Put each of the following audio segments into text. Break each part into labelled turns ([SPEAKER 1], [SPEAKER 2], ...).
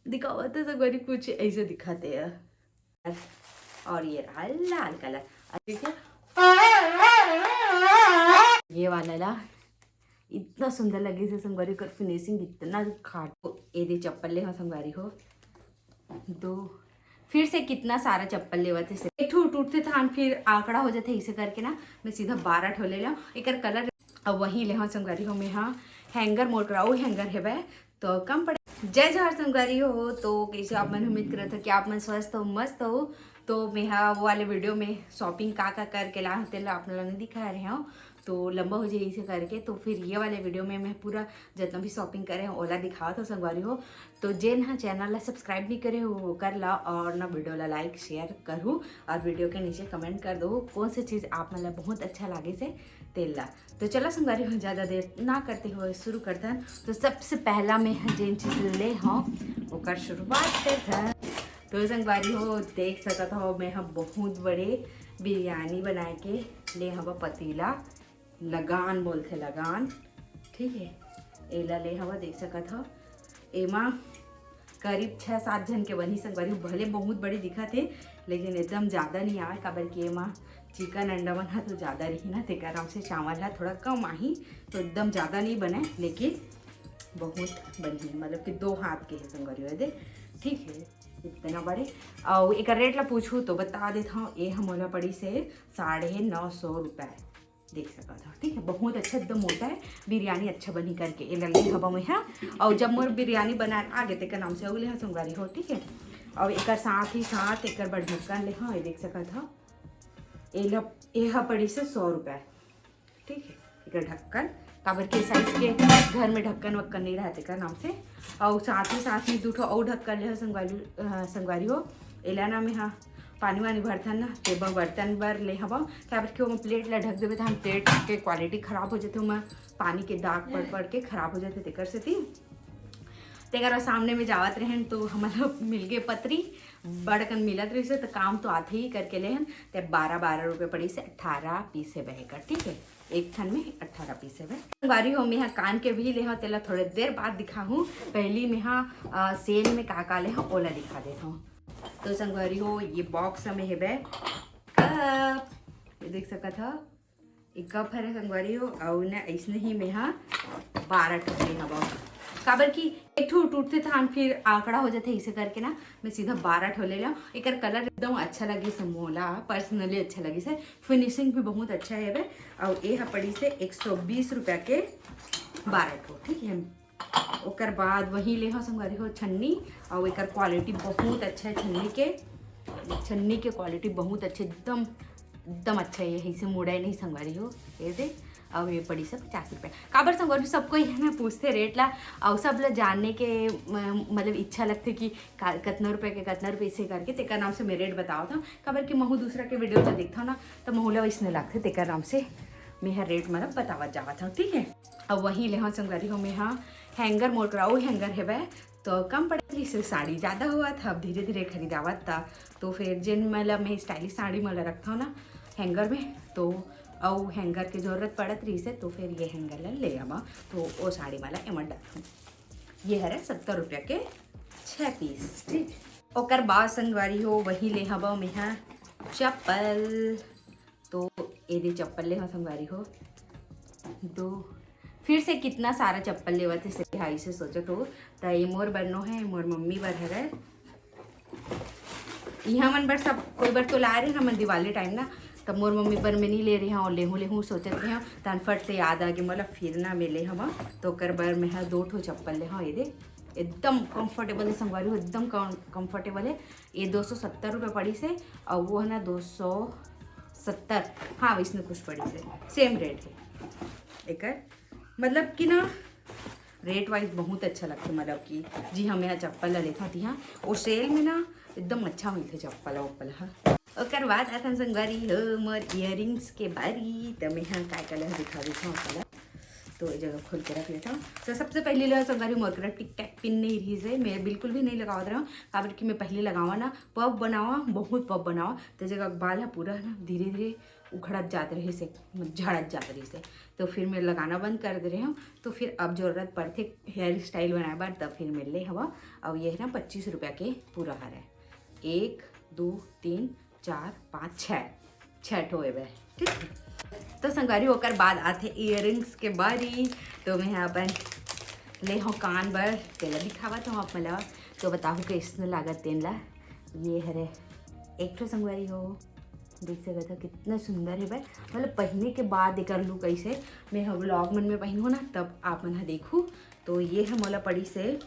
[SPEAKER 1] दिखाते संगवारी कुछ ऐसे दिखाते हैं। और ये रहा लाल कलर, ठीक है। ये वाला ला इतना सुंदर लगे से संगवारी कर फिनिशिंग इतना खाट। ये दे चप्पल ले हो संगवारी हो दो, फिर से कितना सारा चप्पल लेवा थे से एक टूटते था फिर आंकड़ा हो जाते इसे करके ना मैं सीधा 12 ठो ले लिया। एक कलर अब वही ले संगवारी हो मैं हाँ हैंगर मोड़ कराओ हैंगर है वह तो कम पड़े। जय जवाहर संगवारी हो। तो कैसे आप मन उम्मीद कर रहे थे कि आप मन स्वस्थ हो मस्त हो। तो मैं हाँ वो वाले वीडियो में शॉपिंग का करके ला होते आप लोगों ने दिखा रहे हो तो लंबा हो जाए इसे करके। तो फिर ये वाले वीडियो में मैं पूरा जितना भी शॉपिंग करे ओला दिखावा था संगवारी हो। तो जे ना चैनल ला सब्सक्राइब नहीं करे हो वो कर ला और ना वीडियो ला लाइक शेयर करूँ और वीडियो के नीचे कमेंट कर दो कौन सी चीज़ आप मतलब बहुत अच्छा लगे से तेल ला। तो चलो संगवारी हो ज़्यादा देर ना करते हुए शुरू करते हैं। तो सबसे पहला मैं जिन चीज़ ले हाँ वो कर शुरुआत करते हैं। तो संगवारी हो देख सकता हो मैं हम बहुत बड़े बिरयानी बनाए के ले हवा पतीला लगान बोलते लगान, ठीक है। एला ले हवा देख सकत हो एमा करीब 6-7 जन के बनी संगवारी भले बहुत बड़े दिखा थे लेकिन एकदम ज़्यादा नहीं आए काबर कि एमा चिकन अंडा बना तो ज़्यादा रही ना तेकर नाम से चावल है थोड़ा कम आही तो एकदम ज़्यादा नहीं बने लेकिन बहुत बनी मतलब कि 2 हाथ के है संगवारी हो दे, ठीक है। इतना बड़े और एक रेट ला पूछूँ तो बता देता हूँ ये हम पड़ी से 950 रुपये देख सकता था, ठीक है। बहुत अच्छा एकदम मोटा है बिरयानी अच्छा बनी करके ये लगे हवा में है। और जब मोर बिरयानी बना आगे तेकर नाम से अगले हाँ संगवारी हो, ठीक है। और एक साथ ही साथ एक बड़ ढक्कन ले हाँ ये देख सका था ये पड़ी से 100 रुपये, ठीक है। एक ढक्कन काबर के साइज के घर में ढक्कन वक्कन नहीं रहते का नाम से। और साथ में 2 ठो और ढक्कन ले संगवारी हो एला ना में हाँ पानी वानी भरथन ना ते बर्तन बर ले हवा क्या कि वो प्लेट ला ढक देवे तो प्लेट के क्वालिटी खराब हो जाते वहाँ पानी के दाग पड़ के खराब हो जाते तेकर से तेकर सामने में जावत रहें तो हमारा मिल गए पतरी बड़कन मिलत रही से तो काम तो आते ही करके ले ते 12 रुपये पड़ी से 18 पीस है बहेकर, ठीक है। एक थन में 18 पीस है संगवारी हो मैं यहाँ कान के भी ले हाँ तेला थोड़े देर बाद दिखाऊँ पहली मैं हाँ सेल में का ले हाँ ओला दिखा देता हूँ। तो संगवारी हो ये बॉक्स में है बे कप ये देख सका था एक कप है संगवारी हो और ना ऐसने ही में हाँ 12 ठो है बॉक्स काबर की एक ठो टूटते था फिर आंकड़ा हो जाते इसे करके ना मैं सीधा 12 ठो ले लिया। एक कलर एकदम अच्छा लगी से मोला पर्सनली अच्छा लगी से फिनिशिंग भी बहुत अच्छा है बे। और ये पड़ी से 120 रुपये के 12 ठो, ठीक है। ओकर बाद वही ले हो संगवारी हो छन्नी और एक क्वालिटी बहुत अच्छा है छन्नी के क्वालिटी बहुत अच्छे एकदम अच्छा है यही से मुड़ा नहीं संगवारी हो ये दे। और ये पड़ी सब 50 रुपये काबर संगवारी सबको ही है ना पूछते रेट ला और सब ला जानने के मतलब इच्छा लगते कि कितना रुपये इसे करके तेकर नाम से मैं रेट बताओ था काबर कि महू दूसरा के वीडियो जो देखता ना तो महूला वैसने लगते तेकर नाम से मैं रेट मतलब बतावा जावा था, ठीक है। अब वही ले हाँ संगवारी हो मैं हाँ हैंगर मोड़ कराओ हैंगर है वह तो कम पड़े से साड़ी ज़्यादा हुआ था अब धीरे धीरे खरीदावत था। तो फिर जिन मतलब मैं स्टाइलिश साड़ी मतलब रखता हूँ ना हैंगर में तो और हैंगर की ज़रूरत पड़त रही से तो फिर ये हैंगर ला ले आवा तो वो साड़ी वाला एमट रखूँ। ये है 70 रुपये के 6 पीस, ठीक। ओकर बाद संगवारी हो वही ले हवा में हाँ चप्पल तो ये चप्पल ले हाँ संगवारी हो दो, फिर से कितना सारा चप्पल लेवा थे सिहाई से सोचत हो तो ये मोर बनो है मोर मम्मी बर है यहाँ मन बर सब कोई बार तो ला रहे हैं मन दिवाली टाइम ना तब मोर मम्मी पर मैं नहीं ले रही हूँ और लेहूँ सोचत रही हूँ तन फट से याद आ गई मतलब फिर ना मिले हम तो कर बर मैं 2 ठो चप्पल ले हाँ ये दे एकदम कंफर्टेबल है संगवारी हो एकदम कंफर्टेबल है। ये 270 रुपये पड़ी से और वो है ना 270 हाँ इसमें कुछ पड़ी से सेम रेट है एक मतलब कि ना रेट वाइज बहुत अच्छा लगता मतलब कि जी हमें यहाँ चप्पल ला देखा थी हाँ और सेल में ना एकदम अच्छा हुई थे चप्पल वप्पल हाँ। और बाद आता संगवारी हो मोर इयरिंग्स के बारी तो मैं हाँ काय कलर दिखा देता हूँ कलर तो ये जगह खोल के रख लेता हूँ। तो सबसे पहले लगा संगारी मोरकरा टिक टैक पिन नहीं रही से मैं बिल्कुल भी नहीं लगावत रहा हूँ, काबर कि मैं पहले लगावा ना पब बनावा, बहुत पब बनावा तो जगह बाल है पूरा ना धीरे धीरे उखड़त जाते रहे से, झड़त जाते रहे से, तो फिर मैं लगाना बंद कर दे रही हूँ। तो फिर अब जरूरत पड़ते हेयर स्टाइल बनाए बार तब फिर मिल ले हवा। अब ये है ना 25 रुपया के पूरा हार है, 1 2 3 4 5 6 ठोए बे, ठीक है। तो संगवारी होकर बाद आते इयररिंग्स के बारी। तो मैं यहाँ पर ले हो कान बर तेला दिखावा तो आप मला तो बताऊँ कैसे लागत तेन ला। ये हरे एक ठो संगवारी हो, देख सकते हो कितना सुंदर है भाई, मतलब पहनने के बाद एक लुक ऐसे मैं व्लॉग मन में पहनूँ ना तब आप मन देखूँ। तो ये है मोला पड़ी से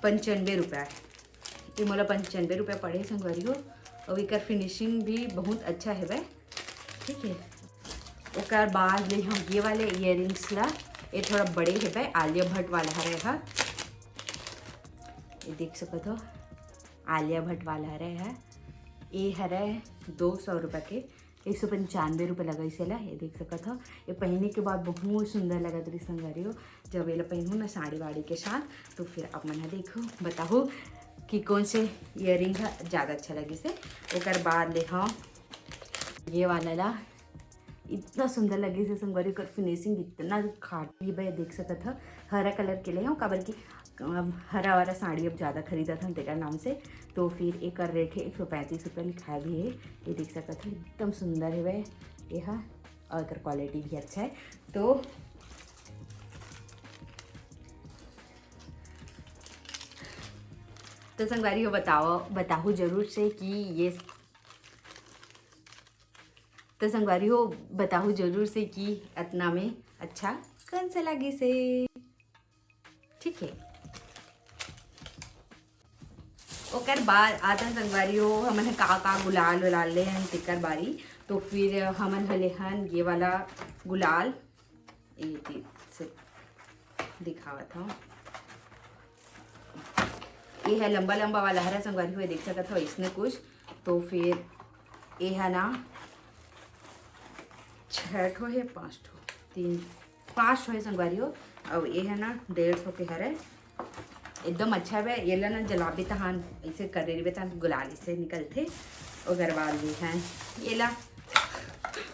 [SPEAKER 1] 95 रुपया, ये मोला 95 रुपया पड़े संगवारी हो। और एक फिनिशिंग भी बहुत अच्छा है भाई, ठीक है। ओकर बाद ले हम ये वाले इयररिंग्स ला, ये थोड़ा बड़े है भाई, आलिया भट्ट वाला हरे है, ये देख सकते हो आलिया भट्ट वाला हरे है। ये हरे 200 रुपये के, 195 रुपये लगा इसे ला, ये देख सकते हो। ये पहनने के बाद बहुत सुंदर लगा रही संगवारी हो। जब ये पहनूँ ना साड़ी वाड़ी के साथ तो फिर अब मैंने देखो बताओ कि कौन से इयररिंग ज़्यादा अच्छा लगे से। ओकर बाद ले हाँ ये वाला ला, इतना सुंदर लगे से संगवारी कर फिनिशिंग इतना खाटी भाई, देख सकते था। हरा कलर के लिए हूँ काबर की हरा वाला साड़ी अब ज़्यादा खरीदा था तेरा नाम से, तो फिर एक रेट है 135 रुपये लिखा भी है। ये देख सकते थे एकदम सुंदर है भाई ये है, और अगर क्वालिटी भी अच्छा है। तो संगवारी हो बताओ जरूर से कि ये, तो संगवारी हो बताओ जरूर से कि इतना में अच्छा कौन सा लगे से, ठीक है। ओकर बाद आता संगवारी हो हमन का गुलाल उलाल ले हन तिकर बारी। तो फिर हमन हले हन ये वाला गुलाल, ये से दिखावत हूँ, ये है लंबा लंबा वाला हरा संगवारी हो, देख सकते हो इसमें कुछ। तो फिर ये है ना 6 ठो है 5 ठो 5 ठो है संगवारी हो। अब ये है ना 150 के हरे, एकदम अच्छा है। ये ला ना जलाबे तहान ऐसे कर रहे तहान गुलाल से निकलते। अगर बाद भी हैं ये ला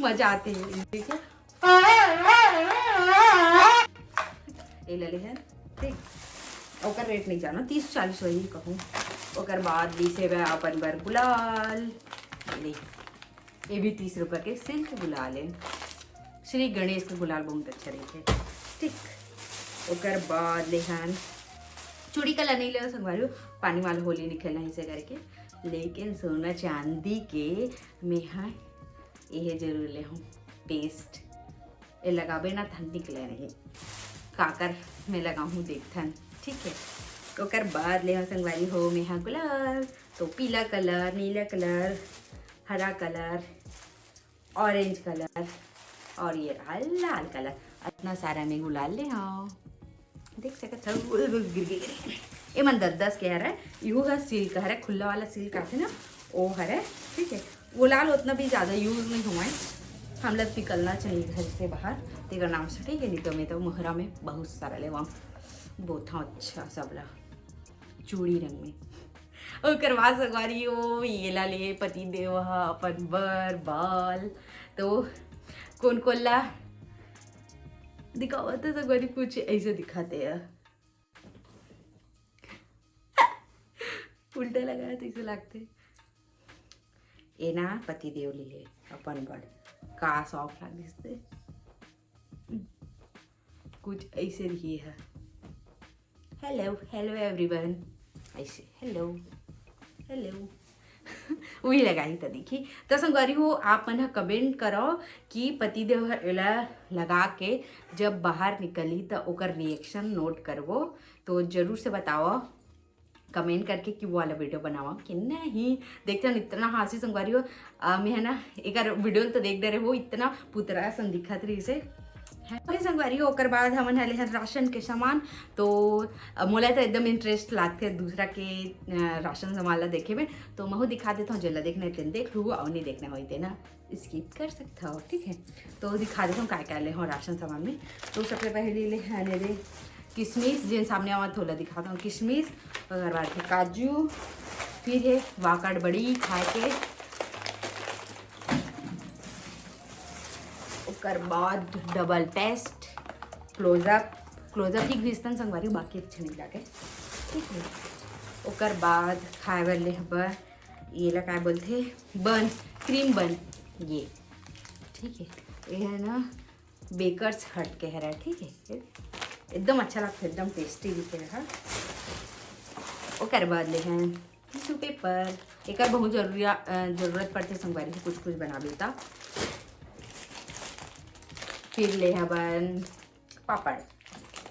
[SPEAKER 1] मजा आते हैं, ठीक है। ये ले हैं ठीक, ओकर रेट नहीं जाना 30-40 वही कहूँ। ओकर बाद भी से वह अपन बर गुलाल, ये भी 30 रुपये के सिल्क गुलाल है, श्री गणेश के गुलाल बहुत अच्छा रहते, ठीक। ओकर बाद ले हन चूड़ी कलर नहीं ले संगवारी, पानी वाला होली निकलना इसे करके, लेकिन सोना चांदी के में हाँ ये जरूर ले हूँ पेस्ट, ये लगाबे ना थन निकले नहीं काकर में लगाऊँ देखथन, ठीक है। ओकर बाद ले संगवारी हो में हाँ गुलाल, तो पीला कलर, नीला कलर, हरा कलर, ऑरेंज कलर और ये रहा लाल कलर, इतना सारा में गुलाल ले हाँ देख सकते गिर ये मन 10-10 के हर है। यू है सिल्क हर है, खुला वाला सिल्क आते ना वो हर है, ठीक है। गुलाल उतना भी ज़्यादा यूज़ नहीं हुआ है, हम लोग निकलना चाहिए घर से बाहर तेरा नाम से, ठीक है। नहीं तो मैं तो मोहरा में बहुत सारा ले वहाँ बहुत अच्छा सबला चूड़ी रंग में। और करवा संगवारी हो ये ला ले पति देव अपन बर बाल, तो कौन कौन ला दिखावा तो संगवारी कुछ ऐसे दिखाते हैं उल्टा लगा तो ऐसे लगते। ये ना पति देव लिए अपन बर का सॉफ्ट लग दिसते, कुछ ऐसे ही है। हेलो हेलो एवरीवन, ऐसे हेलो हेलो वही लगाई तो देखी। तो संगवारी हो आप मन कमेंट करो कि पति देव एला लगा के जब बाहर निकली तो ओकर रिएक्शन नोट करवो, तो जरूर से बताओ कमेंट करके कि वो वाला वीडियो बनावा कि नहीं। देखते हैं इतना हासी संगवारी हो मैं है ना एक वीडियो तो देख दे रहे हो, इतना पुतरा सन दिखत रही से है संगवारी ओकर बाद हमन हले हन राशन के सामान। तो मोला तो एकदम इंटरेस्ट लागते दूसरा के राशन सामान ला देखे में, तो मैं दिखा देता हूँ। जेला देखना है देख लूँ और नहीं देखना होते ना स्किप कर सकता हो, ठीक है। तो दिखा देता हूँ क्या ले हो राशन सामान में। तो सबसे पहले ले है रे किशमिश, जिन सामने आवा थोड़ा दिखाता हूँ किशमिश, और बाद है काजू, फिर है वाकड़ बड़ी खाए के, उसके बाद डबल पेस्ट, क्लोजअप ही घिसतन संगवारी, बाकी अच्छा नहीं लगे, ठीक है। उसके बाद खाए बर ले बर ये ला क्या बोलते बन, क्रीम बन, ये ठीक है। ये है ना बेकर्स हट के है, ठीक है। एकदम अच्छा लगता है, एकदम टेस्टी दिखे है। उसके बाद ले हैं टिश्यू पेपर, एक बहुत जरूरत पड़ते संगवारी से कुछ बना देता। फिर ले हवन पापड़।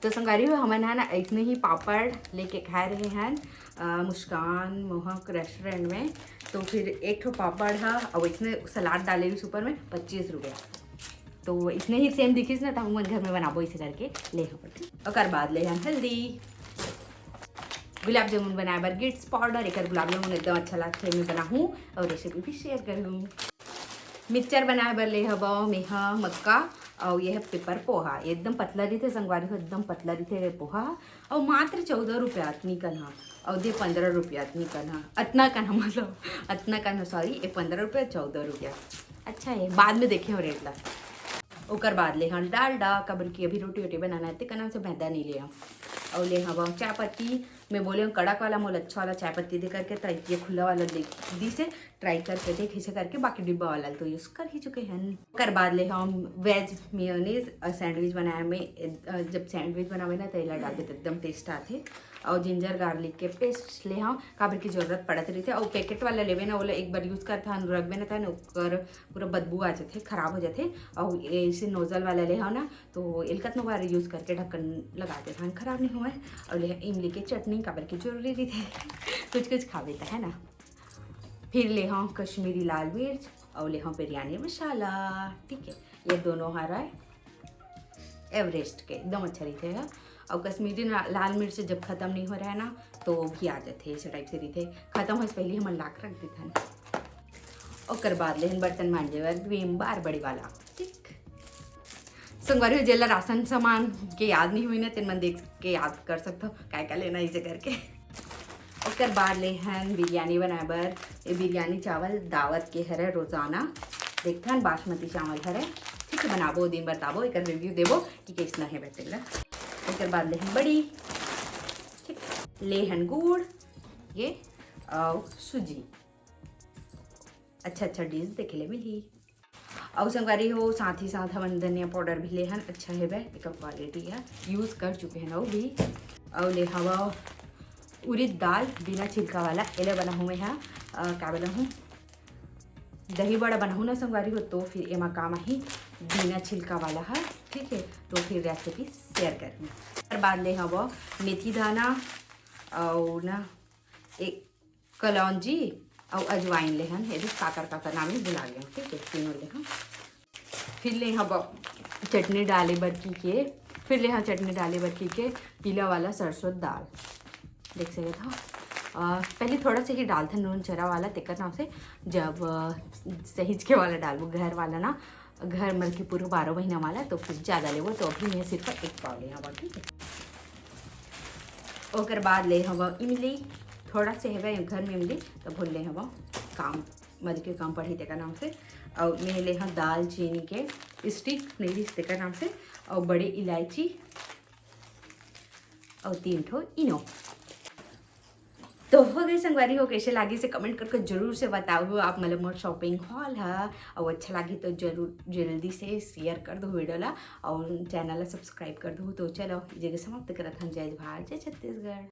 [SPEAKER 1] तो संगवारी हो हमन है ना इतने ही पापड़ लेके खा रहे हैं मुस्कान मोहक रेस्टोरेंट में। तो फिर एक ठो पापड़ है और इतने सलाद डाले उस ऊपर में 25 रुपया। तो इतने ही सेम दिखिस ना, तो हम घर में बनाबो इसे करके ले हो। और बाद ले हम हल्दी, गुलाब जामुन बनाए बर गिट्स पाउडर, एक गुलाब जामुन एकदम अच्छा लगता है मैं बनाऊँ और रेसिपी भी शेयर करूँ। मिक्सचर बनाए बर ले हब मेहा मक्का और यह पेपर पोहा, एकदम पतला रही थे संगवारी को, एकदम पतला रही थे पोहा। और मात्र 14 रुपया अतनी कन्हा और दे 15 रुपया अतनी कन्हा, अतना कन्हा मतलब अतना कन्हा सॉरी, ये 15 रुपया 14 रुपया। अच्छा है, बाद में देखे हो रेट ला। ओकर बाद ले हम डालडा, कबर की अभी रोटी बनाना है तो नाम से मैदा नहीं ले और ले हम चाय पत्ती। मैं बोले हूँ कड़क वाला मोल अच्छा वाला चाय पत्ती दे करके, तो ये खुला वाला दी से ट्राई करके देख इसे करके, बाकी डिब्बा वाला तो यूज़ कर ही चुके हैं। कर बाद ले हम वेज मेयोनीज सैंडविच बनाया में, जब सैंडविच बनावे ना तो इला डाल देते एकदम टेस्ट आते। और जिंजर गार्लिक के पेस्ट ले हम काबर की जरूरत पड़त रही थे। और पैकेट वाला लेवे ना वो एक बार यूज़ करता रखबे ना था ना पूरा बदबू आ जाते, खराब हो जाते। और ऐसे नोजल वाला ले हो ना तो इलकत बार यूज़ करके ढक्कन लगा देते हैं, खराब नहीं हुआ है। और ले इमली की चटनी काबर की जरूरी रही थे कुछ खा देता है ना। फिर ले हम कश्मीरी लाल मिर्च और ले हम बिरयानी मसाला, ठीक है। ये दोनों हरा एवरेस्ट के एकदम अच्छा रहते हैं। और कश्मीरी लाल मिर्च जब ख़त्म नहीं हो रहा है ना तो भी आ जाते इस टाइप से रहते, ख़त्म हो पहले हम लाख रख देते हैं। और बाद लेकिन बर्तन मांजे विम बार बड़ी वाला, ठीक। संगवारी जेला राशन सामान के याद नहीं हुई ना तेन मन देख के याद कर सकते हो क्या लेना इसे करके। और बाद ले हैं बिरयानी बनाए बर, ये बिरयानी चावल दावत के हरे रोज़ाना देखते हैं बासमती चावल हरे, ठीक है। बनाबो दिन बताबो एक रिव्यू देबो कि कैसना है बेटेला। उसके बाद ले बड़ी, ठीक, ले गुड़ ये और सूजी, अच्छा डिश देखे ले मिली। और संगवारी हो साथ ही साथ हम धनिया पाउडर भी ले हन, अच्छा है वह एक क्वालिटी है, यूज़ कर चुके हैं वो भी। और ले हवा उड़द दाल बिना छिलका वाला एले बना हूँ मैं यहाँ क्या बना हूँ दही बड़ा बना हूँ ना संगवारी हो, तो फिर एमा काम ही बिना छिलका वाला है, ठीक है। तो फिर रेसिपी शेयर करूँ। और बाद ले हवा मेथी दाना और ना एक कलौंजी और अजवाइन ले हन, ये काकर नाम ही बुला गया, ठीक है। तीनों ले हम फिर ले हवा चटनी डाले बरकी के, फिर ले हाँ चटनी डाले बरकी के पीला वाला सरसों दाल देख सके था। पहले थोड़ा सा ही डालते नून चरा वाला तेकर नाम से, जब सहीज के वाला डालबो घर वाला ना, घर मल के पूरा 12 महीना वाला तो फिर ज़्यादा लेवो, तो अभी मैं सिर्फ एक पाव ले हवा, ठीक है। और बाद ले हवा इमली, थोड़ा से है घर में इमली तो भूल ले हवा काम मल के काम पढ़ी तेकर नाम से। और मैं ले हाँ दाल चीनी के स्टिक नहीं रिश्ते का नाम से, और बड़े इलायची और 3 ठो इनो। तो हो गई संगवारी हो, कैसे लगी से कमेंट करके जरूर से बताओ आप। मतलब मोर शॉपिंग हॉल है और अच्छा लगी तो जरूर जल्दी से शेयर कर दो वीडियो ला और चैनल ला सब्सक्राइब कर दो। तो चलो जगह समाप्त करत हम, जय भारत जय छत्तीसगढ़।